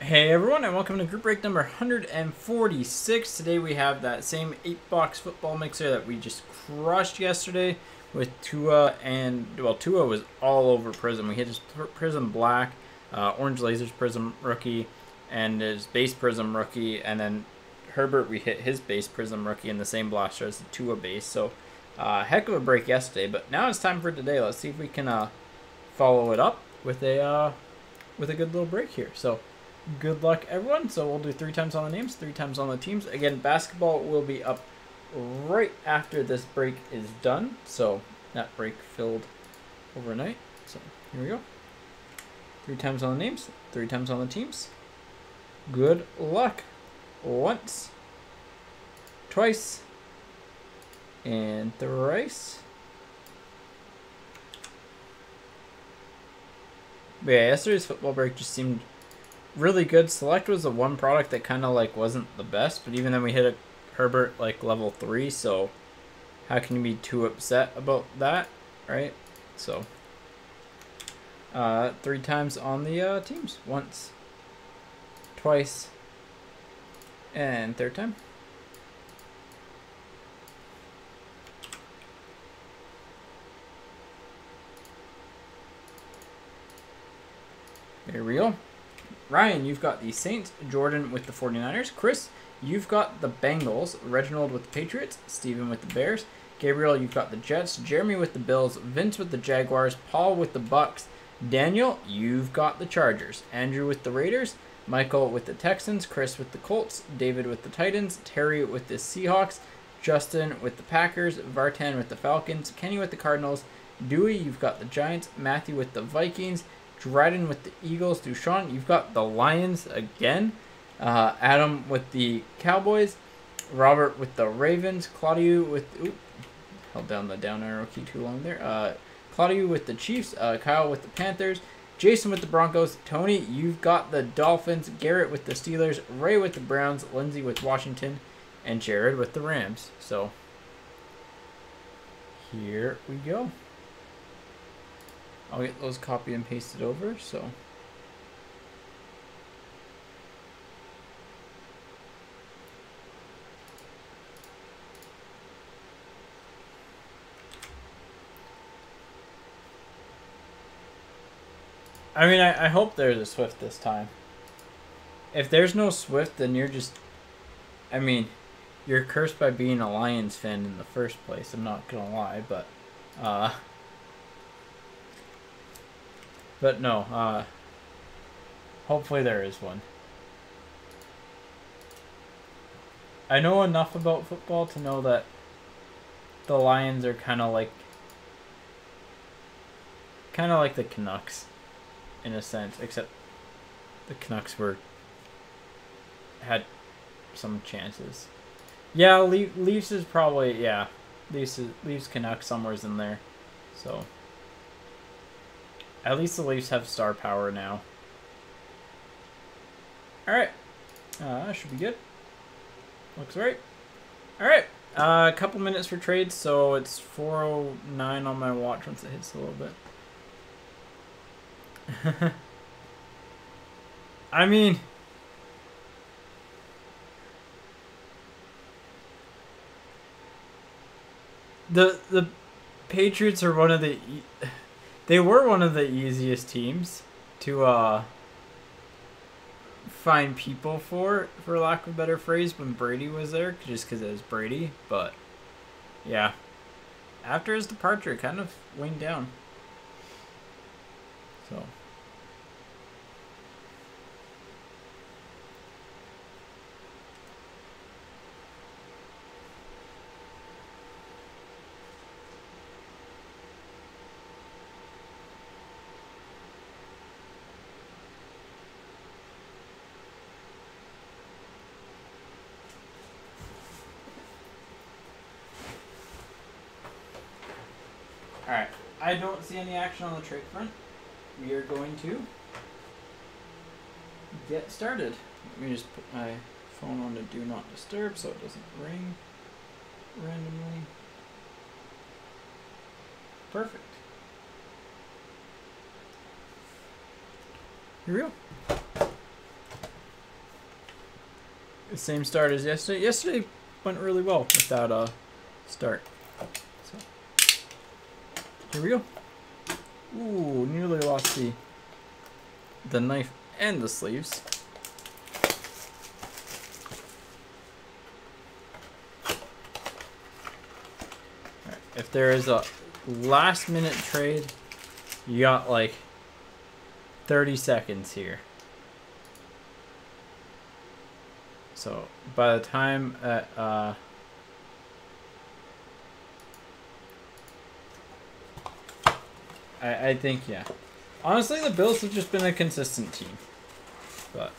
Hey everyone, and welcome to group break number 146. Today we have that same 8-box football mixer that we just crushed yesterday with Tua, and well, Tua was all over Prizm. We hit his Prizm Black, Orange Lasers Prizm Rookie, and his base Prizm Rookie, and then Herbert, we hit his base Prizm Rookie in the same blaster as the Tua base. So heck of a break yesterday, but now it's time for today. Let's see if we can follow it up with a good little break here. So good luck, everyone. So we'll do 3 times on the names, 3 times on the teams. Again, basketball will be up right after this break is done. So that break filled overnight. So here we go. 3 times on the names, 3 times on the teams. Good luck. Once, twice, and thrice. But yeah, yesterday's football break just seemed really good. Select was the one product that kind of like wasn't the best, but even then we hit a Herbert like level 3, so how can you be too upset about that, right? So 3 times on the teams. Once, twice, and third time. There we go. Ryan, you've got the Saints. Jordan with the 49ers. Chris, you've got the Bengals. Reginald with the Patriots. Steven with the Bears. Gabriel, you've got the Jets. Jeremy with the Bills. Vince with the Jaguars. Paul with the Bucks. Daniel, you've got the Chargers. Andrew with the Raiders. Michael with the Texans. Chris with the Colts. David with the Titans. Terry with the Seahawks. Justin with the Packers. Vartan with the Falcons. Kenny with the Cardinals. Dewey, you've got the Giants. Matthew with the Vikings. Dryden with the Eagles. Dushawn, you've got the Lions again. Adam with the Cowboys. Robert with the Ravens. Claudio with... Oop, held down the down arrow key too long there. Claudio with the Chiefs. Kyle with the Panthers. Jason with the Broncos. Tony, you've got the Dolphins. Garrett with the Steelers. Ray with the Browns. Lindsay with Washington. And Jared with the Rams. So, here we go. I'll get those copy and pasted over, so. I mean, I hope there's a Swift this time. If there's no Swift, then you're just, I mean, you're cursed by being a Lions fan in the first place. I'm not gonna lie, but no, hopefully there is one. I know enough about football to know that the Lions are kind of like the Canucks in a sense, except the Canucks had some chances. Yeah, Leafs is probably, yeah, Leafs Canucks somewhere's in there, so. At least the Leafs have star power now. Alright. Should be good. Looks right. Alright. A couple minutes for trades, so it's 4:09 on my watch once it hits a little bit. I mean, the Patriots are one of the... They were one of the easiest teams to find people for lack of a better phrase, when Brady was there, just because it was Brady. But yeah, after his departure, it kind of waned down. So. Alright, I don't see any action on the trade front. We are going to get started. Let me just put my phone on to do not disturb so it doesn't ring randomly. Perfect. Here we go. Same start as yesterday. Yesterday went really well with that start. So here we go. Ooh, nearly lost the knife and the sleeves. Alright, if there is a last minute trade, you got like 30 seconds here. So by the time I think, yeah. Honestly, the Bills have just been a consistent team. But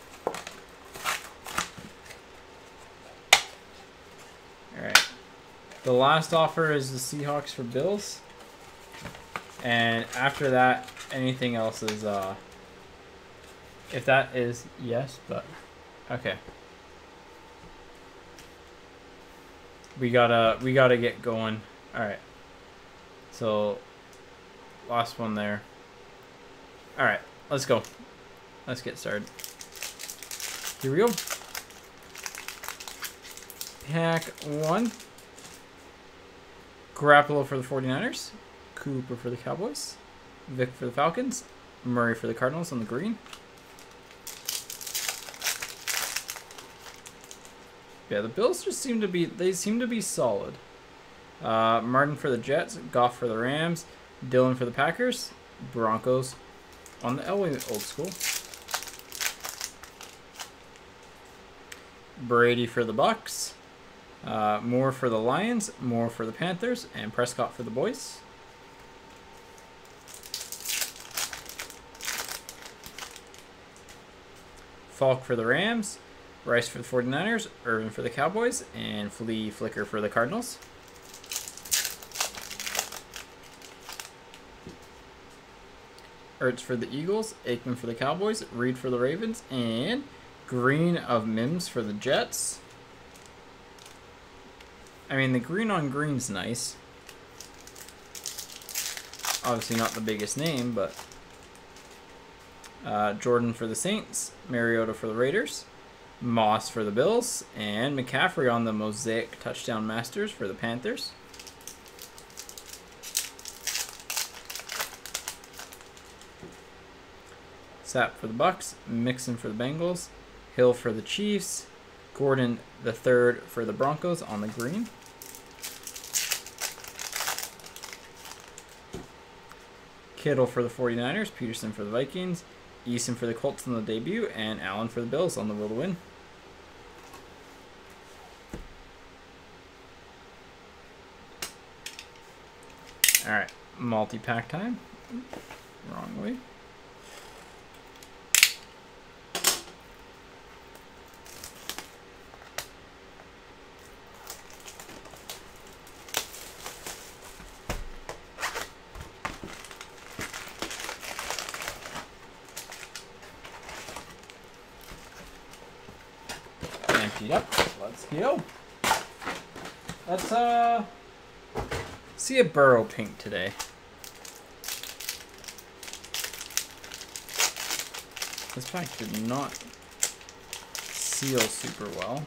alright. The last offer is the Seahawks for Bills. And after that, anything else is if that is yes, but okay. We gotta get going. Alright. So last one there. Alright, let's go. Let's get started. Here we go. Pack 1. Garoppolo for the 49ers. Cooper for the Cowboys. Vic for the Falcons. Murray for the Cardinals on the green. Yeah, the Bills just seem to be solid. Martin for the Jets. Goff for the Rams. Dillon for the Packers. Broncos on the Elway old school. Brady for the Bucks. Moore for the Lions. Moore for the Panthers. And Prescott for the Boys. Falk for the Rams. Rice for the 49ers. Irvin for the Cowboys. And Flea Flicker for the Cardinals. Ertz for the Eagles, Aikman for the Cowboys, Reed for the Ravens, and green of Mims for the Jets. I mean, the green on green's nice. Obviously not the biggest name, but Jordan for the Saints, Mariota for the Raiders, Moss for the Bills, and McCaffrey on the Mosaic Touchdown Masters for the Panthers. Sapp for the Bucks, Mixon for the Bengals, Hill for the Chiefs, Gordon the third for the Broncos on the green. Kittle for the 49ers, Peterson for the Vikings, Eason for the Colts on the debut, and Allen for the Bills on the will to win. Alright, multi-pack time. Wrong way. Yep, let's go. Let's see a Burrow pink today. This pack did not seal super well.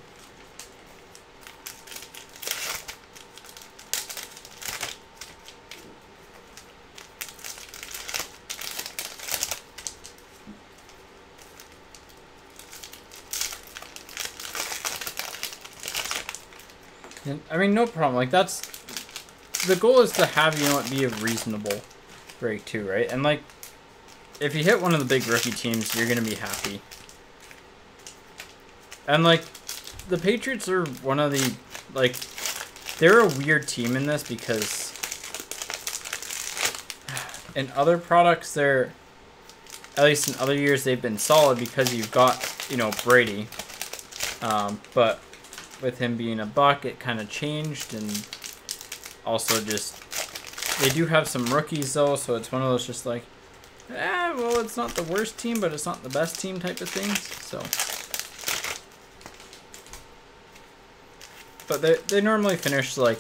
I mean, no problem. Like, that's... The goal is to have, you know, it be a reasonable break, too, right? And, like, if you hit one of the big rookie teams, you're going to be happy. And, like, the Patriots are one of the... Like, they're a weird team in this because... In other products, they're... At least in other years, they've been solid because you've got, you know, Brady. But... With him being a Buck, it kind of changed, and also just they do have some rookies though, so it's one of those just like, well, it's not the worst team, but it's not the best team type of things. So, but they normally finish like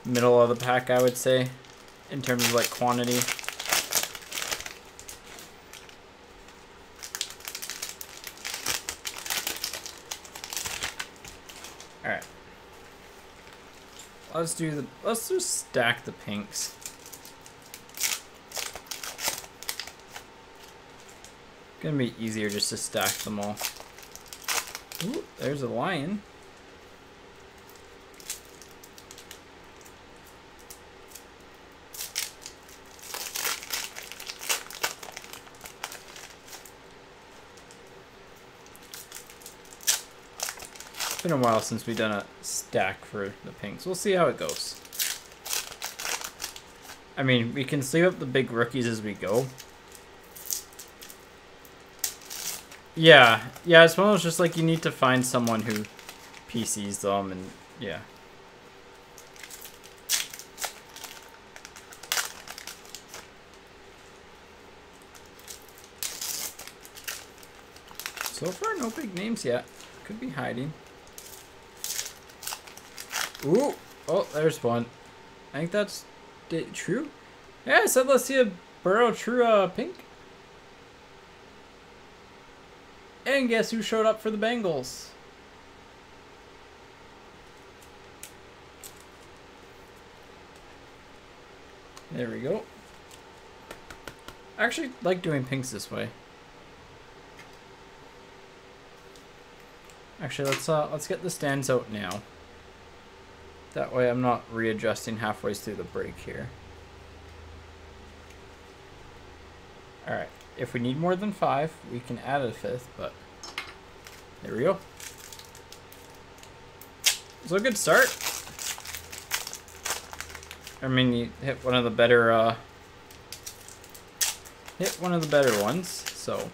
middle of the pack, I would say, in terms of like quantity. All right. Let's just stack the pinks. Gonna be easier just to stack them all. Ooh, there's a lion. It's been a while since we've done a stack for the pinks. We'll see how it goes. I mean, we can sleeve up the big rookies as we go. Yeah, it's one of those just like you need to find someone who PCs them and yeah. So far, no big names yet. Could be hiding. Ooh, oh, there's one. I think that's true. Yeah, I said let's see a Burrow True pink. And guess who showed up for the Bengals? There we go. I actually like doing pinks this way. Actually, let's get the stands out now. That way I'm not readjusting halfway through the break here. Alright, if we need more than 5, we can add a 5th, but there we go. It's a good start. I mean, you hit one of the better ones, so.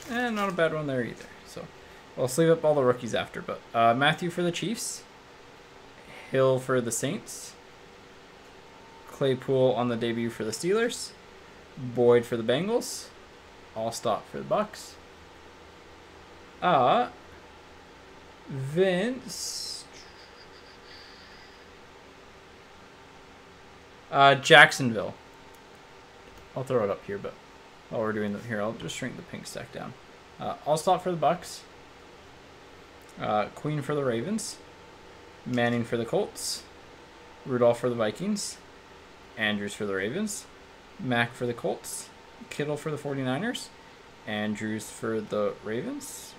And not a bad one there either. So I'll sleeve up all the rookies after, but Matthew for the Chiefs, Hill for the Saints, Claypool on the debut for the Steelers, Boyd for the Bengals, Allstott for the Bucks, Vince, Jacksonville. I'll throw it up here, but while we're doing that here, I'll just shrink the pink stack down. Allstott for the Bucks, Queen for the Ravens, Manning for the Colts, Rudolph for the Vikings, Andrews for the Ravens, Mack for the Colts, Kittle for the 49ers, Andrews for the Ravens.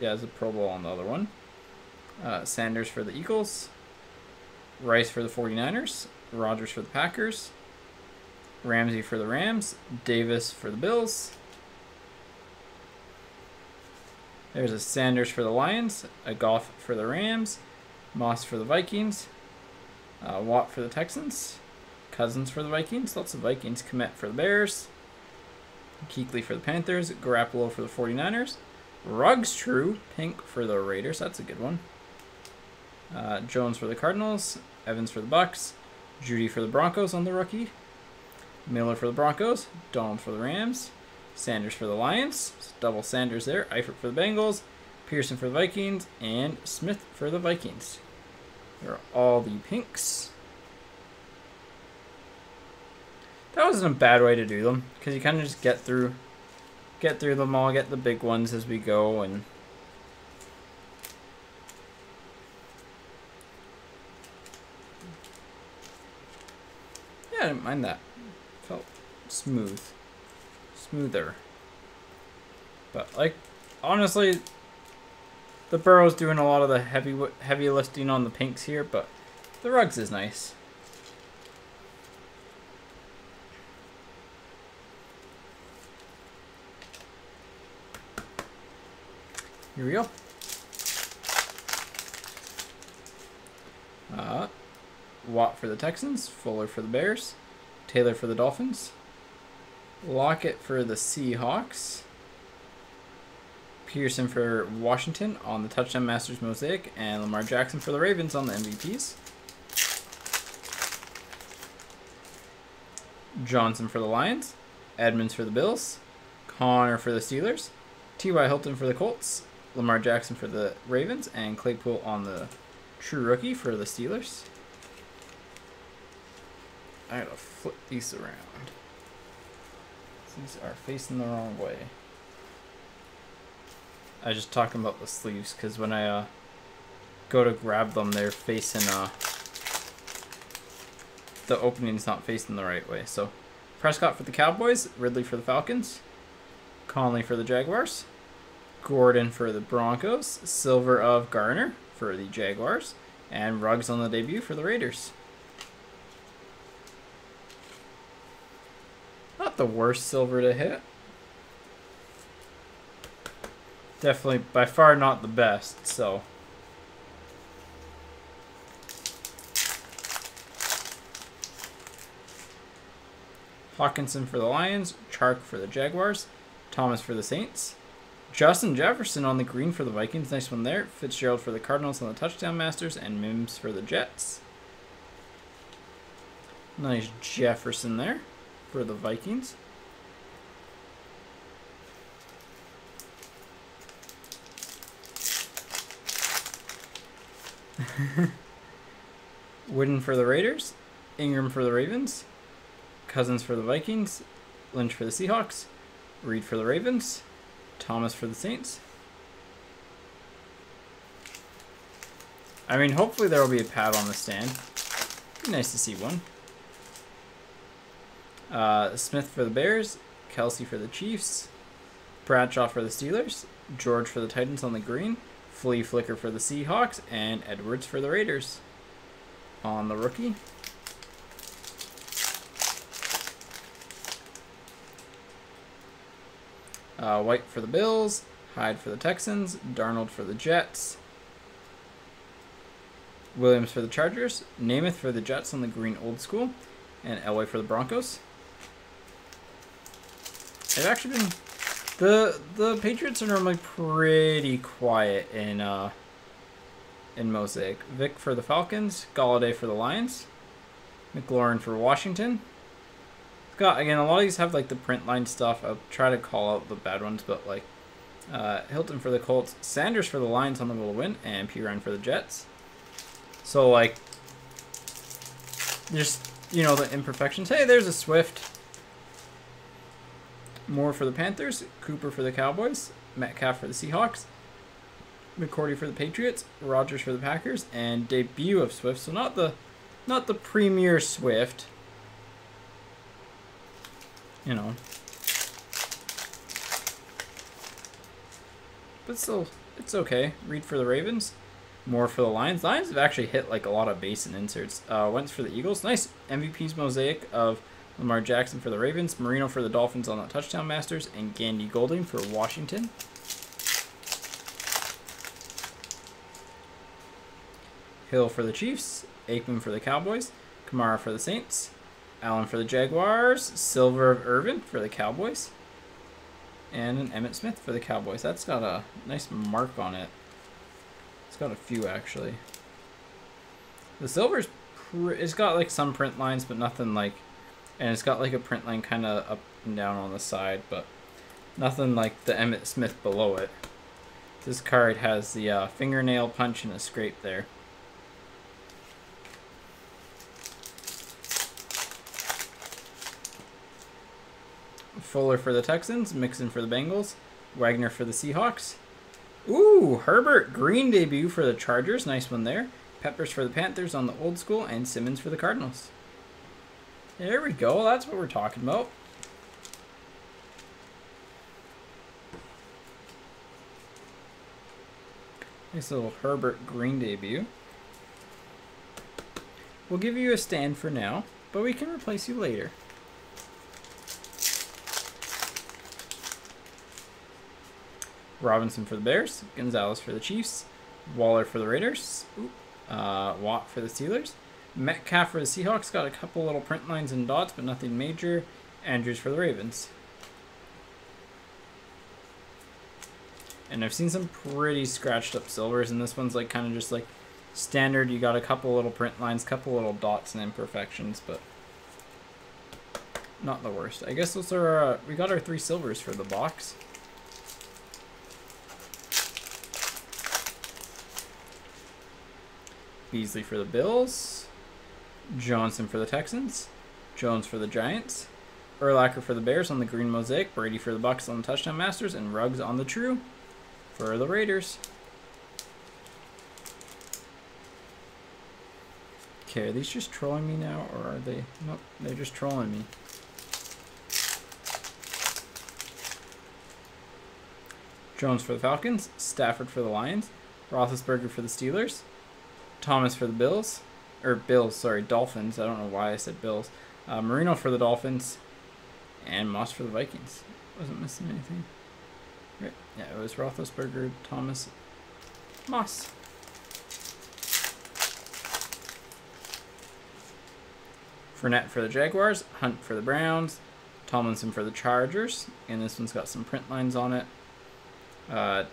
Yeah, there's a Pro Bowl on the other one. Sanders for the Eagles, Rice for the 49ers, Rodgers for the Packers, Ramsey for the Rams, Davis for the Bills. There's a Sanders for the Lions, a Goff for the Rams, Moss for the Vikings, Watt for the Texans, Cousins for the Vikings, lots of Vikings, Kmet for the Bears, Kuechly for the Panthers, Garoppolo for the 49ers, Ruggs True, pink for the Raiders, that's a good one. Jones for the Cardinals, Evans for the Bucks, Judy for the Broncos on the rookie, Miller for the Broncos, Donald for the Rams, Sanders for the Lions, double Sanders there, Eifert for the Bengals, Pearson for the Vikings, and Smith for the Vikings. There are all the pinks. That wasn't a bad way to do them, because you kind of just get through them all, get the big ones as we go, and yeah, I didn't mind that. Felt smoother. But like, honestly, the Burrow's doing a lot of the heavy lifting on the pinks here, but the Ruggs is nice. Here we go. Watt for the Texans, Fuller for the Bears, Taylor for the Dolphins, Lockett for the Seahawks, Pearson for Washington on the Touchdown Masters Mosaic, and Lamar Jackson for the Ravens on the MVPs. Johnson for the Lions, Edmonds for the Bills, Connor for the Steelers, T.Y. Hilton for the Colts, Lamar Jackson for the Ravens, and Claypool on the True Rookie for the Steelers. I gotta flip these around. These are facing the wrong way. I was just talking about the sleeves because when I go to grab them, they're facing the opening's not facing the right way. So Prescott for the Cowboys, Ridley for the Falcons, Conley for the Jaguars, Gordon for the Broncos, silver of Garner for the Jaguars, and Ruggs on the debut for the Raiders. Not the worst silver to hit. Definitely by far not the best, so. Hawkinson for the Lions, Chark for the Jaguars, Thomas for the Saints, Justin Jefferson on the green for the Vikings, nice one there, Fitzgerald for the Cardinals on the touchdown masters, and Mims for the Jets. Nice Jefferson there for the Vikings. Wooden for the Raiders, Ingram for the Ravens, Cousins for the Vikings, Lynch for the Seahawks, Reed for the Ravens, Thomas for the Saints. I mean, hopefully there will be a pad on the stand. Be nice to see one. Smith for the Bears, Kelsey for the Chiefs, Bradshaw for the Steelers, George for the Titans on the green, Flea Flicker for the Seahawks, and Edwards for the Raiders on the rookie. White for the Bills, Hyde for the Texans, Darnold for the Jets, Williams for the Chargers, Namath for the Jets on the green old school, and Elway for the Broncos. It's actually been the Patriots are normally pretty quiet in Mosaic. Vic for the Falcons, Galladay for the Lions, McLaurin for Washington. Got again, a lot of these have like the print line stuff. I'll try to call out the bad ones, but like Hilton for the Colts, Sanders for the Lions on the will win, and Pirine for the Jets. So like, just the imperfections. Hey, there's a Swift. Moore for the Panthers, Cooper for the Cowboys, Metcalf for the Seahawks, McCourty for the Patriots, Rodgers for the Packers, and debut of Swift. So not the premier Swift. But still, it's okay. Reed for the Ravens, Moore for the Lions. Lions have actually hit like a lot of base and inserts. Wentz for the Eagles. Nice MVP's Mosaic of Lamar Jackson for the Ravens, Marino for the Dolphins on the touchdown masters, and Gandy Golding for Washington. Hill for the Chiefs, Aikman for the Cowboys, Kamara for the Saints, Allen for the Jaguars, silver of Irvin for the Cowboys, and an Emmitt Smith for the Cowboys. That's got a nice mark on it. It's got a few actually. The silver's it's got like some print lines, but nothing like. And it's got like a print line kind of up and down on the side, but nothing like the Emmitt Smith below it. This card has the fingernail punch and a scrape there. Fuller for the Texans, Mixon for the Bengals, Wagner for the Seahawks. Ooh, Herbert green debut for the Chargers. Nice one there. Peppers for the Panthers on the old school, and Simmons for the Cardinals. There we go. That's what we're talking about. Nice little Herbert green debut. We'll give you a stand for now, but we can replace you later. Robinson for the Bears, Gonzalez for the Chiefs, Waller for the Raiders, Watt for the Steelers, Metcalf for the Seahawks, got a couple little print lines and dots, but nothing major. Andrews for the Ravens. And I've seen some pretty scratched up silvers, and this one's like kind of just like standard. You got a couple little print lines, couple little dots and imperfections, but not the worst. I guess those are, we got our 3 silvers for the box. Beasley for the Bills, Johnson for the Texans, Jones for the Giants, Urlacher for the Bears on the green mosaic, Brady for the Bucks on the touchdown masters, and Ruggs on the true. for the Raiders. Okay, are these just trolling me now, or are they? Nope, they're just trolling me. Jones for the Falcons, Stafford for the Lions, Roethlisberger for the Steelers, Thomas for the Bills, Dolphins. I don't know why I said Bills. Marino for the Dolphins, and Moss for the Vikings. Wasn't missing anything. Right. Yeah, it was Roethlisberger, Thomas, Moss. Fournette for the Jaguars, Hunt for the Browns, Tomlinson for the Chargers, and this one's got some print lines on it.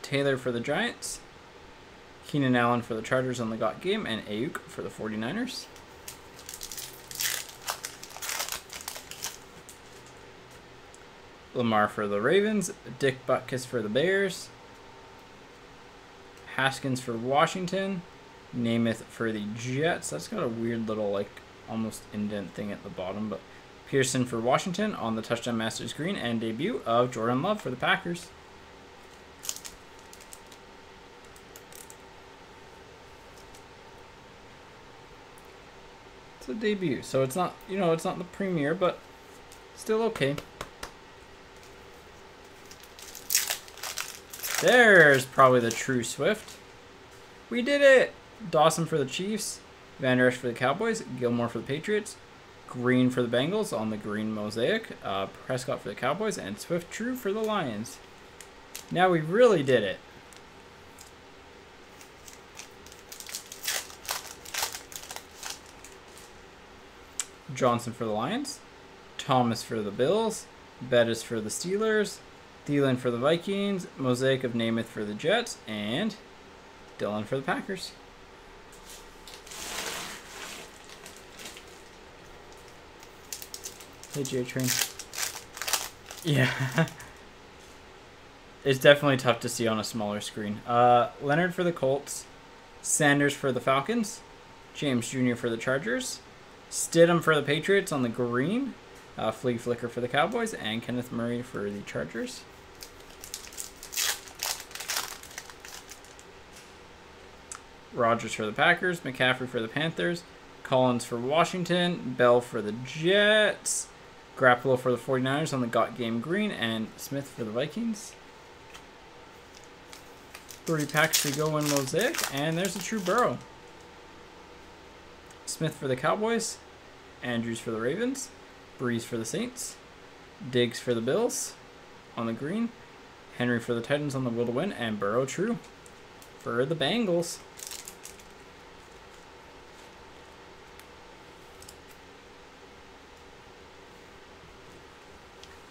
Taylor for the Giants, Keenan Allen for the Chargers on the GOT game, and Ayuk for the 49ers. Lamar for the Ravens, Dick Butkus for the Bears, Haskins for Washington, Namath for the Jets. That's got a weird little, like, almost indent thing at the bottom, but Pearson for Washington on the Touchdown Masters green, and debut of Jordan Love for the Packers. It's a debut, so it's not, it's not the premiere, but still okay. There's probably the true Swift. We did it! Dawson for the Chiefs, Van Der Esch for the Cowboys, Gilmore for the Patriots, Green for the Bengals on the green Mosaic, Prescott for the Cowboys, and Swift True for the Lions. Now we really did it. Johnson for the Lions, Thomas for the Bills, Bettis for the Steelers, Thielen for the Vikings, Mosaic of Namath for the Jets, and Dillon for the Packers. Hey, J-Train. Yeah. It's definitely tough to see on a smaller screen. Leonard for the Colts, Sanders for the Falcons, James Jr. for the Chargers, Stidham for the Patriots on the green, Flea Flicker for the Cowboys, and Kenneth Murray for the Chargers. Rodgers for the Packers, McCaffrey for the Panthers, Collins for Washington, Bell for the Jets, Garoppolo for the 49ers on the GOT game green, and Smith for the Vikings. 3 packs to go in Mosaic, and there's a true Burrow. Smith for the Cowboys, Andrews for the Ravens, Breeze for the Saints, Diggs for the Bills on the green, Henry for the Titans on the will to win, and Burrow true for the Bengals.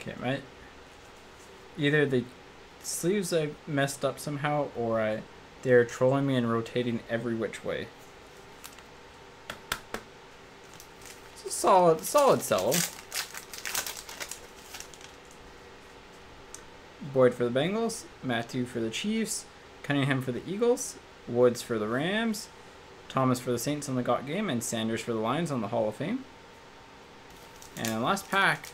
Okay, right. Either the sleeves I messed up somehow, or they're trolling me and rotating every which way. It's a solid cello. Boyd for the Bengals, Matthew for the Chiefs, Cunningham for the Eagles, Woods for the Rams, Thomas for the Saints on the GOT game, and Sanders for the Lions on the Hall of Fame. And last pack.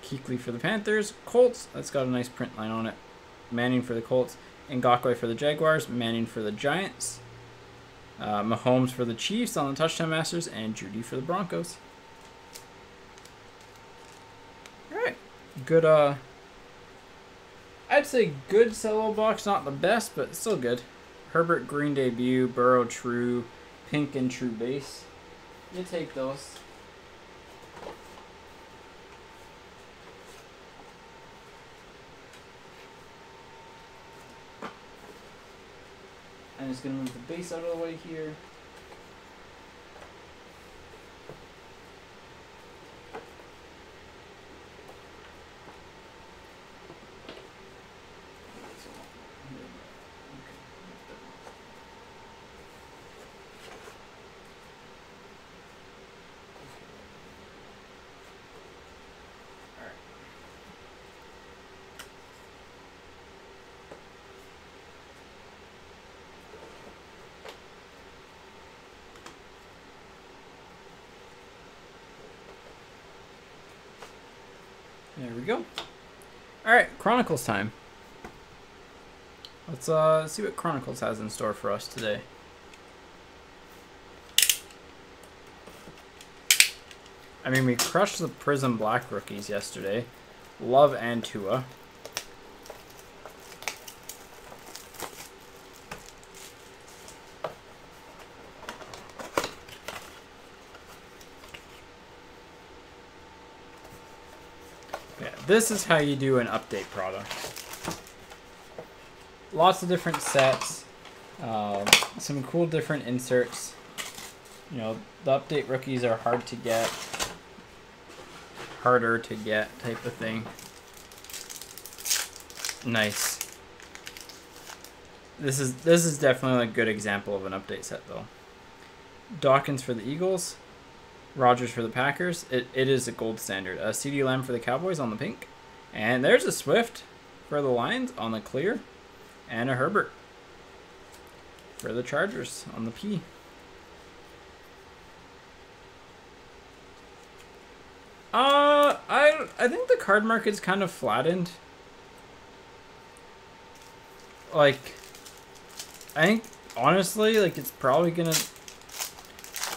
Kuechly for the Panthers, Colts, that's got a nice print line on it. Manning for the Colts, Ngakoue for the Jaguars, Manning for the Giants, Mahomes for the Chiefs on the Touchdown Masters, and Judy for the Broncos. Alright, good, I'd say good cello box, not the best, but still good. Herbert green debut, Burrow true, pink and true base. You take those. I'm just going to move the base out of the way here. There we go. All right, Chronicles time. Let's see what Chronicles has in store for us today. I mean, we crushed the Prizm Black rookies yesterday. Love and Tua. Yeah, this is how you do an update product. Lots of different sets. Some cool different inserts. You know, the update rookies are hard to get. Harder to get type of thing. Nice. This is definitely a good example of an update set though. Dawkins for the Eagles. Rodgers for the Packers. It is a gold standard. CD Lamb for the Cowboys on the pink. And there's a Swift for the Lions on the clear. And a Herbert for the Chargers on the P. I think the card market's kind of flattened. Like, I think honestly, like it's probably gonna.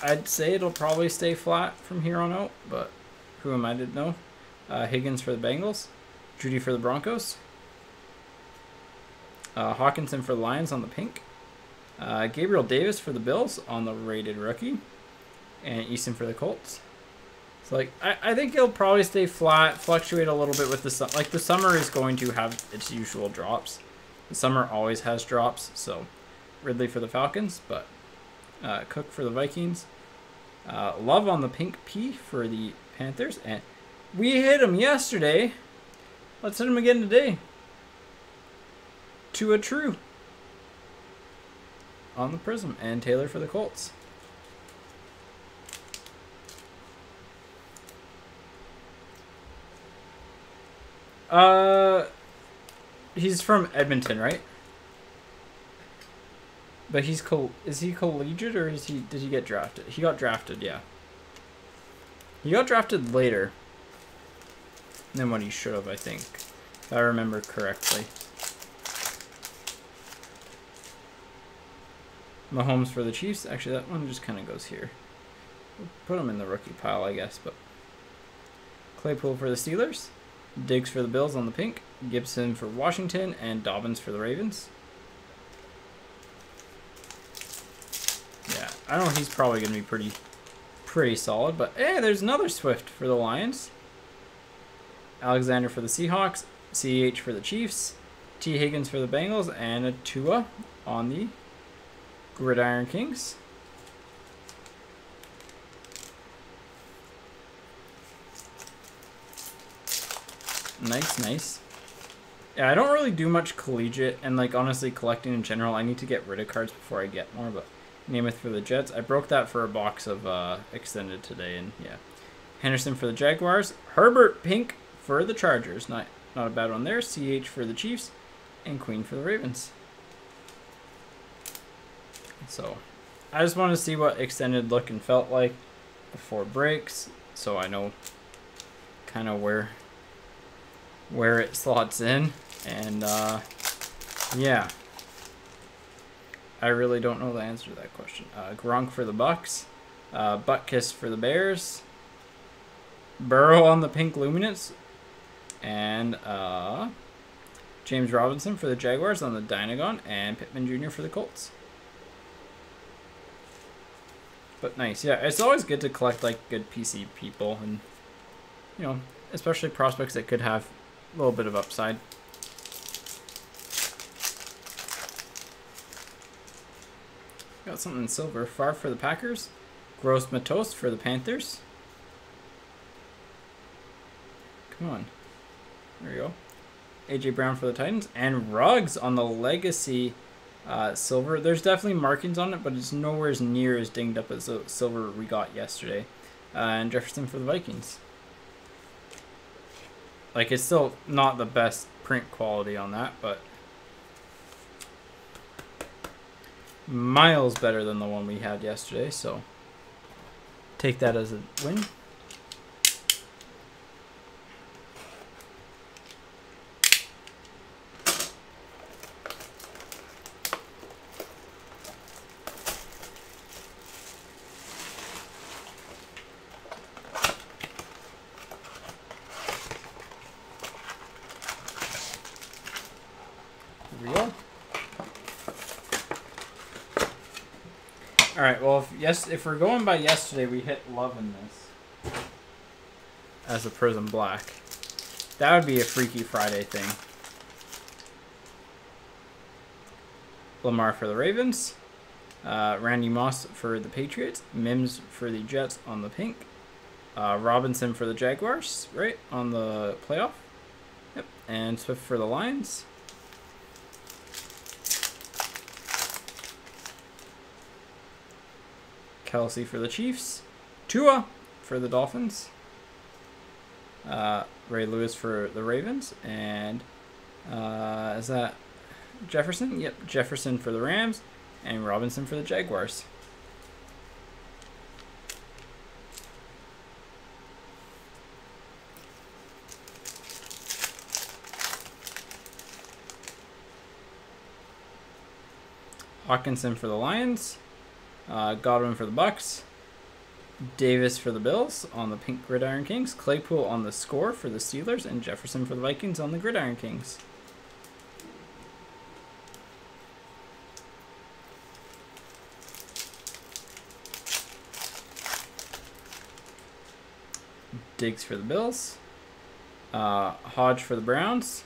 I'd say it'll probably stay flat from here on out, but who am I to know? Higgins for the Bengals, Judy for the Broncos, Hawkinson for the Lions on the pink, Gabriel Davis for the Bills on the rated rookie, and Easton for the Colts. So like I think it'll probably stay flat, fluctuate a little bit with the like the summer is going to have its usual drops. The summer always has drops. So Ridley for the Falcons, but Cook for the Vikings, Love on the pink P for the Panthers, and we hit him yesterday. Let's hit him again today. To a true on the Prizm, and Taylor for the Colts. He's from Edmonton, right? But he's is he collegiate or did he get drafted? He got drafted, yeah. He got drafted later than what he should have, I think, if I remember correctly. Mahomes for the Chiefs. Actually, that one just kind of goes here. We'll put him in the rookie pile, I guess. But Claypool for the Steelers. Diggs for the Bills on the pink. Gibson for Washington. And Dobbins for the Ravens. Yeah, I don't know. He's probably going to be pretty solid. But, hey, there's another Swift for the Lions. Alexander for the Seahawks. CH for the Chiefs. T. Higgins for the Bengals. And a Tua on the Gridiron Kings. Nice, nice. Yeah, I don't really do much collegiate and like honestly collecting in general. I need to get rid of cards before I get more, but Namath for the Jets. I broke that for a box of extended today, and yeah. Henderson for the Jaguars. Herbert pink for the Chargers. Not a bad one there. CH for the Chiefs, and Queen for the Ravens. So, I just want to see what extended look and felt like before breaks, so I know kind of where it slots in. And yeah, I really don't know the answer to that question. Gronk for the Bucks, Butkus for the Bears, Burrow on the pink Luminance, and James Robinson for the Jaguars on the Dynagon, and Pittman Jr. for the Colts. But nice, yeah. It's always good to collect like good PC people, and you know, especially prospects that could have a little bit of upside. Got something in silver. Favre for the Packers, Gross Matos for the Panthers. Come on, there we go. AJ Brown for the Titans, and Ruggs on the Legacy. Silver. There's definitely markings on it, but it's nowhere near as dinged up as the silver we got yesterday. And Jefferson for the Vikings. Like, it's still not the best print quality on that, but miles better than the one we had yesterday, so take that as a win. right. Well, if we're going by yesterday, we hit Love in this as a Prizm Black. That would be a Freaky Friday thing. Lamar for the Ravens. Randy Moss for the Patriots. Mims for the Jets on the pink. Robinson for the Jaguars, right, on the playoff. Yep. And Swift for the Lions. Kelsey for the Chiefs. Tua for the Dolphins. Ray Lewis for the Ravens. And is that Jefferson? Yep, Jefferson for the Rams. And Robinson for the Jaguars. Hawkinson for the Lions. Godwin for the Bucks. Davis for the Bills on the pink Gridiron Kings. Claypool on the score for the Steelers. And Jefferson for the Vikings on the Gridiron Kings. Diggs for the Bills. Hodge for the Browns.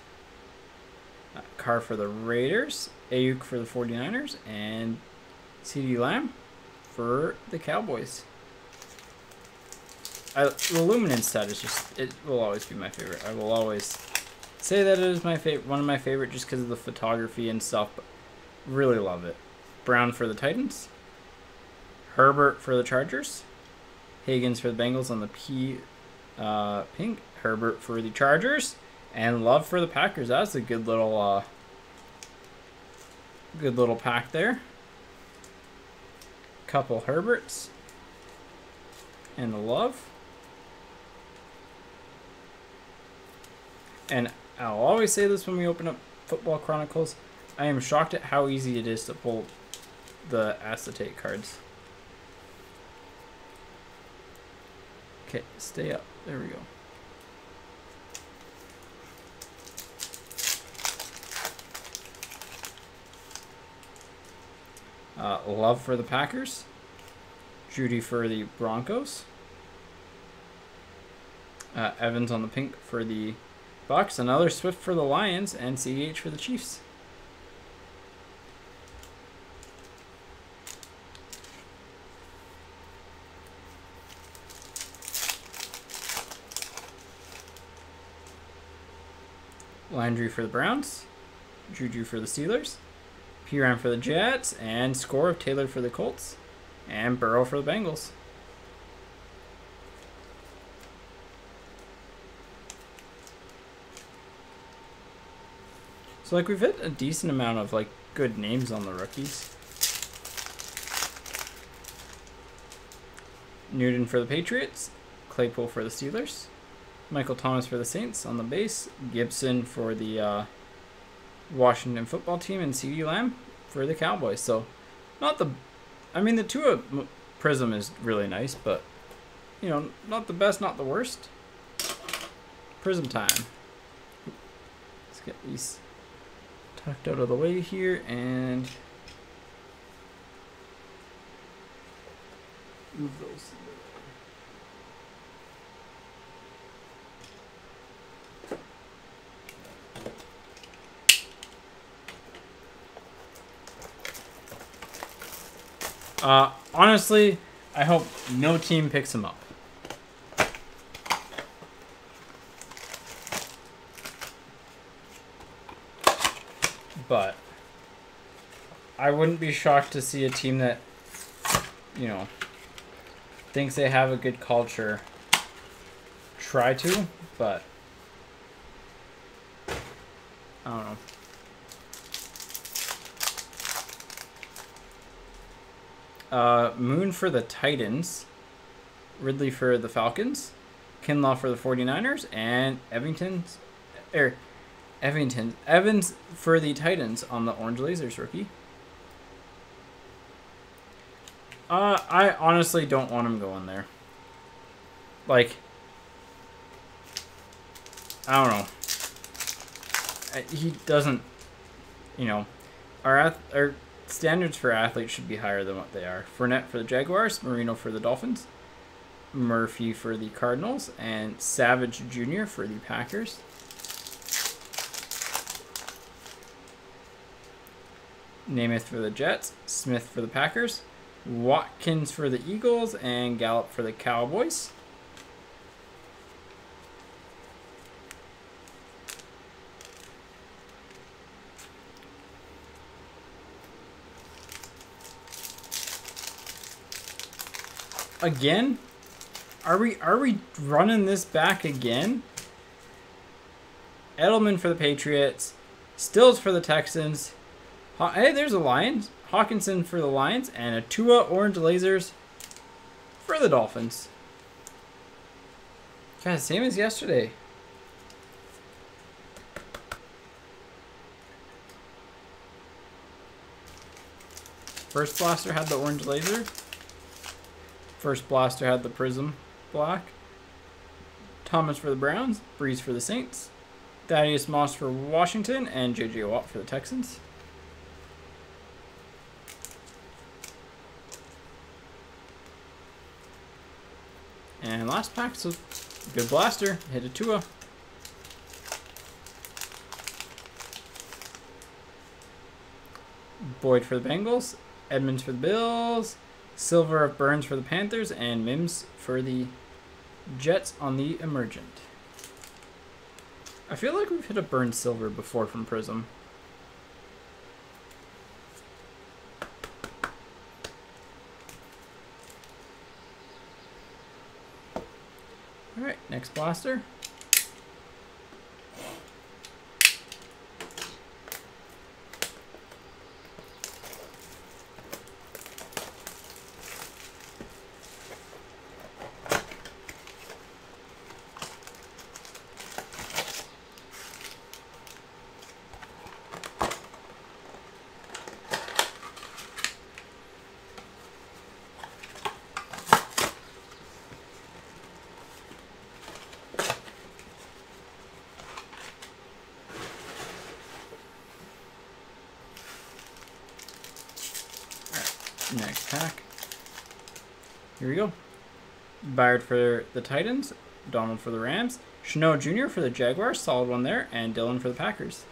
Carr for the Raiders. Ayuk for the 49ers. And CeeDee Lamb for the Cowboys. The Luminance set is just, it will always be my favorite. I will always say that it is my one of my favorite just because of the photography and stuff, but really love it. Brown for the Titans. Herbert for the Chargers. Higgins for the Bengals on the pink. Herbert for the Chargers. And Love for the Packers. That's a good little pack there. Couple Herberts. And the Love. And I'll always say this when we open up Football Chronicles. I am shocked at how easy it is to pull the acetate cards. Okay, stay up. There we go. Love for the Packers. Judy for the Broncos. Evans on the pink for the Bucks. Another Swift for the Lions. And CEH for the Chiefs. Landry for the Browns. Juju for the Steelers. Piran for the Jets. And score of Taylor for the Colts. And Burrow for the Bengals. So like we've hit a decent amount of like good names on the rookies. Newton for the Patriots. Claypool for the Steelers. Michael Thomas for the Saints on the base. Gibson for the Washington football team. And CeeDee Lamb for the Cowboys. So not the... I mean, the Tua Prizm is really nice, but, you know, not the best, not the worst. Prizm time. Let's get these tucked out of the way here and move those. Honestly, I hope no team picks him up. But I wouldn't be shocked to see a team that, you know, thinks they have a good culture try to, but I don't know. Moon for the Titans, Ridley for the Falcons, Kinlaw for the 49ers, and Evans for the Titans on the Orange Lasers rookie. I honestly don't want him going there. Like, I don't know. He doesn't, you know, our standards for athletes should be higher than what they are. Fournette for the Jaguars, Marino for the Dolphins, Murphy for the Cardinals, and Savage Jr. for the Packers. Namath for the Jets, Smith for the Packers, Watkins for the Eagles, and Gallup for the Cowboys. Again? Are we running this back again? Edelman for the Patriots, Stills for the Texans. Hey, there's a Lions. Hawkinson for the Lions, and a Tua orange lasers for the Dolphins. God, same as yesterday. First blaster had the orange laser. First blaster had the Prizm black. Thomas for the Browns, Breeze for the Saints, Thaddeus Moss for Washington, and J.J. Watt for the Texans. And last pack, so good blaster, hit a Tua. Boyd for the Bengals, Edmonds for the Bills, Silver of Burns for the Panthers, and Mims for the Jets on the Emergent. I feel like we've hit a Burns Silver before from Prizm. Alright, next blaster. Next pack. Here we go. Byard for the Titans, Donald for the Rams, Chanel Jr. for the Jaguars, solid one there, and Dylan for the Packers.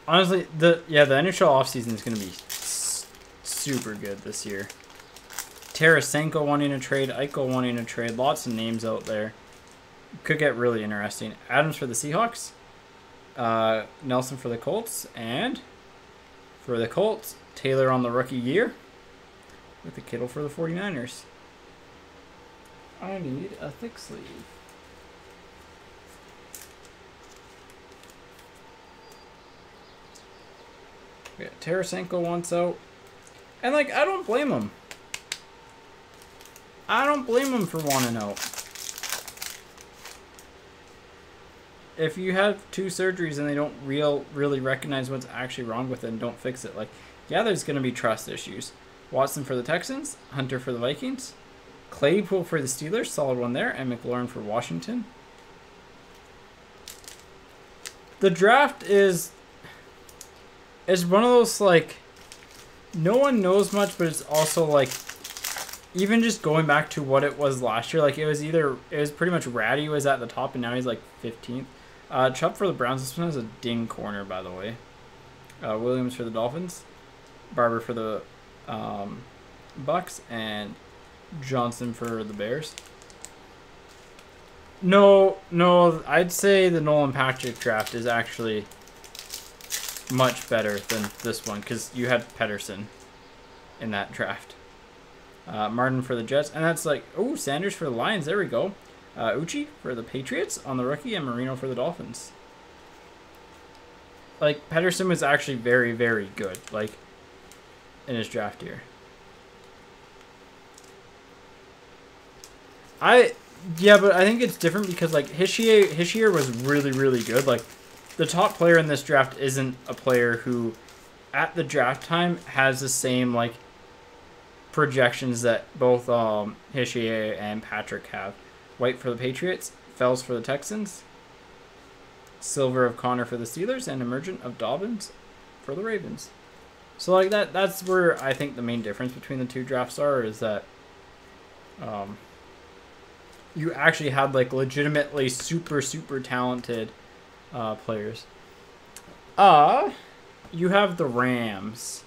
Honestly, the NHL offseason is going to be super good this year. Tarasenko wanting a trade, Eichel wanting a trade, lots of names out there. Could get really interesting. Adams for the Seahawks, Nelson for the Colts, and for the Colts, Taylor on the rookie year with the Kittle for the 49ers. I need a thick sleeve. Yeah, Tarasenko wants out. And, like, I don't blame him. I don't blame him for wanting out. If you have 2 surgeries and they don't really recognize what's actually wrong with it and don't fix it, like, yeah, there's going to be trust issues. Watson for the Texans, Hunter for the Vikings, Claypool for the Steelers, solid one there, and McLaurin for Washington. The draft is one of those, like, no one knows much, but it's also, like, even just going back to what it was last year, like, it was pretty much Ratty was at the top, and now he's, like, 15th. Chubb for the Browns. This one has a ding corner, by the way. Williams for the Dolphins, Barber for the Bucks, and Johnson for the Bears. No, I'd say the Nolan Patrick draft is actually much better than this one because you had Pedersen in that draft. Martin for the Jets, and that's like, oh, Sanders for the Lions. There we go. Uchi for the Patriots on the rookie, and Marino for the Dolphins. Like, Pedersen was actually very, very good, like, in his draft year. Yeah, but I think it's different because, like, Hischier was really, really good. Like, the top player in this draft isn't a player who at the draft time has the same like projections that both Hischier and Patrick have. White for the Patriots, Fells for the Texans, silver of Connor for the Steelers, and emergent of Dobbins for the Ravens. So like that's where I think the main difference between the two drafts are, is that you actually had like legitimately super talented players. You have the Rams.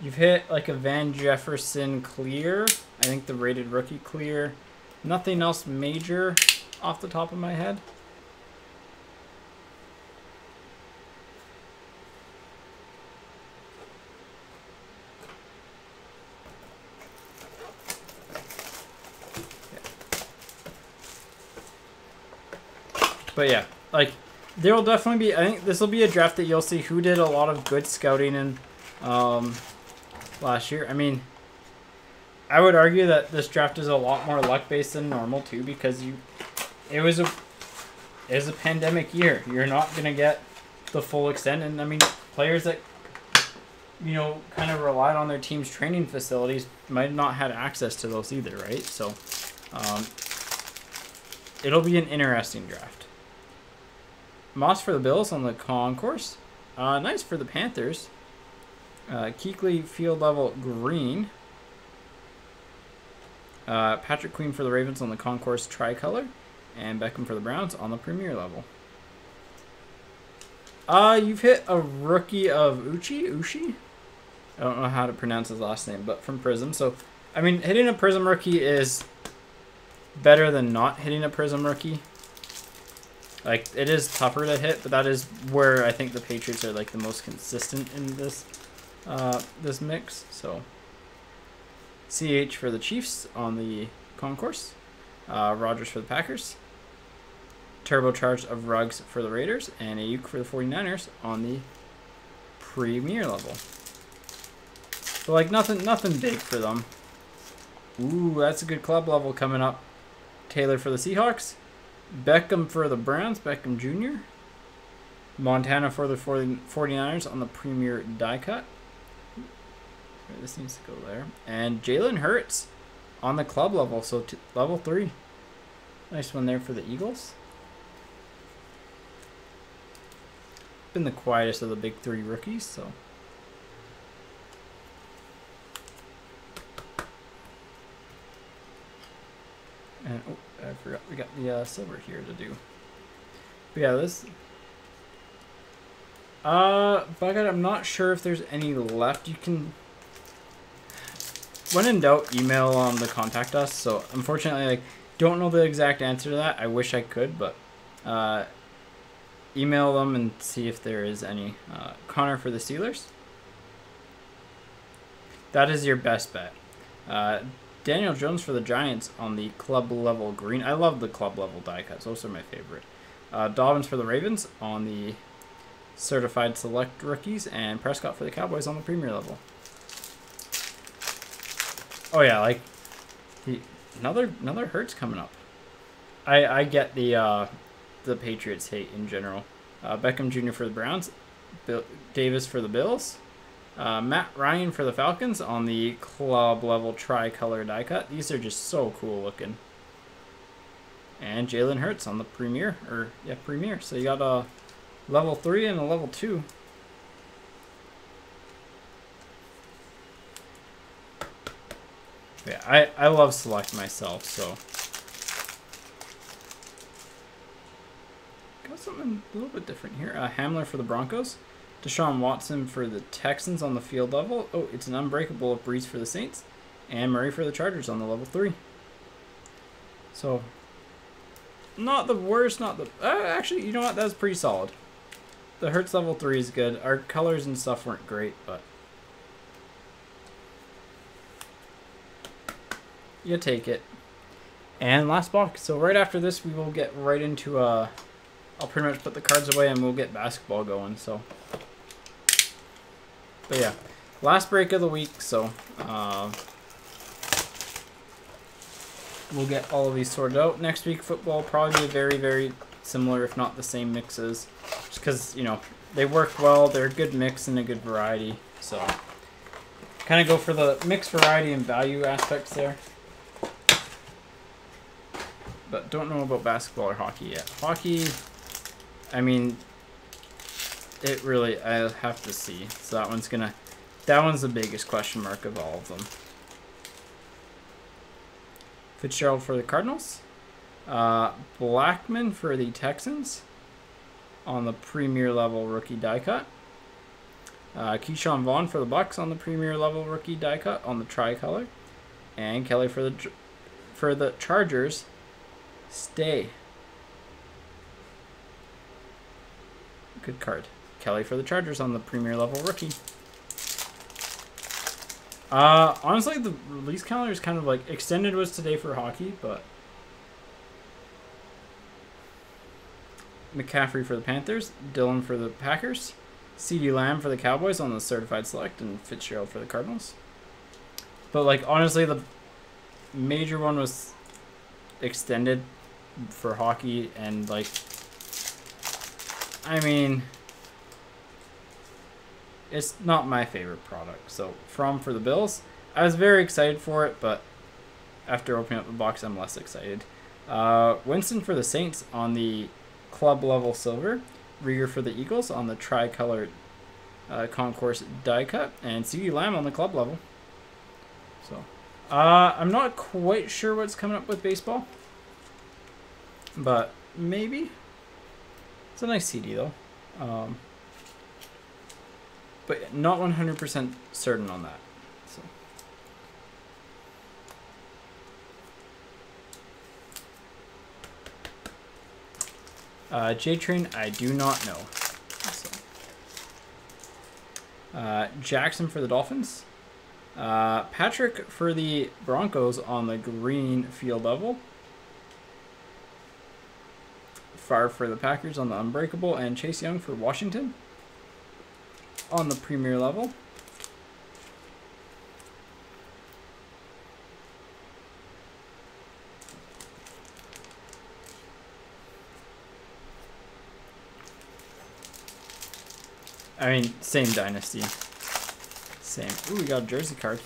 You've hit like a Van Jefferson clear. I think the rated rookie clear. Nothing else major off the top of my head. But yeah, like there will definitely be, I think this will be a draft that you'll see who did a lot of good scouting in last year. I mean, I would argue that this draft is a lot more luck based than normal too, because it was a pandemic year. You're not gonna get the full extent, and I mean players that kind of relied on their team's training facilities might not have access to those either, right? So it'll be an interesting draft. Moss for the Bills on the concourse. Nice for the Panthers. Kuechly field level green. Patrick Queen for the Ravens on the concourse tricolor. And Beckham for the Browns on the premier level. You've hit a rookie of Uchi? I don't know how to pronounce his last name, but from Prizm. So, I mean, hitting a Prizm rookie is better than not hitting a Prizm rookie. Like, it is tougher to hit, but that is where I think the Patriots are like the most consistent in this this mix. So, CH for the Chiefs on the concourse. Rodgers for the Packers. Turbocharged of Ruggs for the Raiders. And Ayuk for the 49ers on the premier level. So, like, nothing big for them. Ooh, that's a good club level coming up. Taylor for the Seahawks. Beckham for the Browns, Beckham Jr. Montana for the 49ers on the premier die cut. This needs to go there. And Jalen Hurts on the club level, so level 3. Nice one there for the Eagles. Been the quietest of the big 3 rookies, so. And, oh, I forgot we got the silver here to do. But yeah, this. Bucket, I'm not sure if there's any left. You can. When in doubt, email the contact us. So unfortunately, like, don't know the exact answer to that. I wish I could, but email them and see if there is any. Connor for the Steelers. That is your best bet. Daniel Jones for the Giants on the club level green. I love the club level die cuts. Those are my favorite. Dobbins for the Ravens on the certified select rookies, and Prescott for the Cowboys on the premier level. Oh yeah, like another Hurts coming up. I get the Patriots hate in general. Beckham Jr. for the Browns, Davis for the Bills. Matt Ryan for the Falcons on the club level tricolor die cut. These are just so cool looking. And Jalen Hurts on the premier. So you got a level 3 and a level 2. Yeah, I love select myself, so. Got something a little bit different here. Hamler for the Broncos. Deshaun Watson for the Texans on the field level. Oh, it's an unbreakable of Breeze for the Saints. And Murray for the Chargers on the level 3. So, not the worst, not the... actually, you know what? That's pretty solid. The Hurts level 3 is good. Our colors and stuff weren't great, but... you take it. And last box. So right after this, we will get right into... I'll pretty much put the cards away and we'll get basketball going, so... But yeah, last break of the week, so we'll get all of these sorted out. Next week, football probably be very, very similar, if not the same mixes. Just because, they work well, they're a good mix and a good variety. So kind of go for the mixed variety and value aspects there. But don't know about basketball or hockey yet. Hockey, I mean, it really, I'll have to see. So that one's the biggest question mark of all of them. Fitzgerald for the Cardinals. Blackman for the Texans on the premier level rookie die cut. Keyshawn Vaughn for the Bucks on the premier level rookie die cut on the tricolor. And Kelly for the Chargers. Stay. Good card. Kelly for the Chargers on the premier level rookie. Honestly, the release calendar is kind of like extended was today for hockey, but McCaffrey for the Panthers, Dillon for the Packers, CeeDee Lamb for the Cowboys on the certified select, and Fitzgerald for the Cardinals. But like honestly, the major one was extended for hockey, and like, I mean, it's not my favorite product. So for the Bills, I was very excited for it, but after opening up the box, I'm less excited. Winston for the Saints on the club level silver, Rieger for the Eagles on the tricolored concourse die cut, and CeeDee Lamb on the club level. So I'm not quite sure what's coming up with baseball, but maybe. It's a nice CD though. But not 100% certain on that. So. J-Train, I do not know. So. Jackson for the Dolphins. Patrick for the Broncos on the green field level. Favre for the Packers on the Unbreakable, and Chase Young for Washington on the Premier level. I mean, same dynasty. Same. Ooh, we got a jersey card.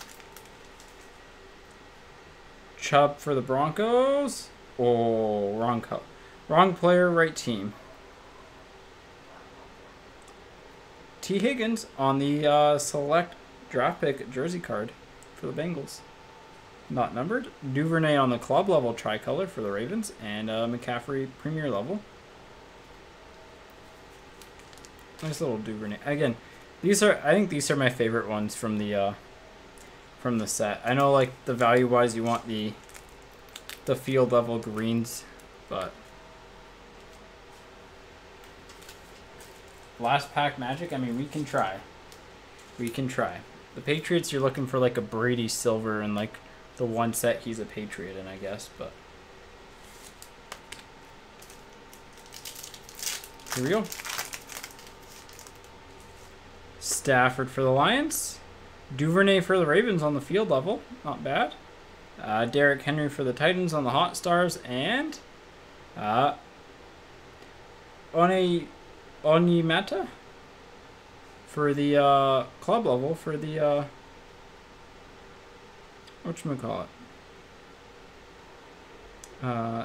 Chubb for the Broncos. Oh, wrong color. Wrong player, right team. T. Higgins on the select draft pick jersey card for the Bengals. Not numbered. Duvernay on the club level tricolor for the Ravens, and McCaffrey premier level. Nice little Duvernay. Again, I think these are my favorite ones from the set. I know like the value wise you want the field level greens, but last pack magic, I mean, we can try. We can try. The Patriots, you're looking for like a Brady silver, and like the one set he's a Patriot in, I guess, but here we go. Stafford for the Lions. Duvernay for the Ravens on the field level. Not bad. Derrick Henry for the Titans on the Hot Stars, and Onimata for the club level for the whatchamacallit?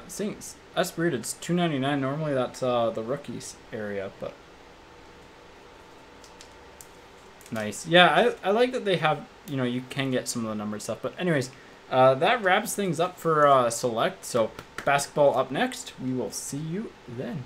Saints. That's weird. It's $2.99. Normally that's the rookies area, but nice. Yeah, I like that they have, you know, you can get some of the numbered stuff. But anyways, that wraps things up for select. So basketball up next. We will see you then.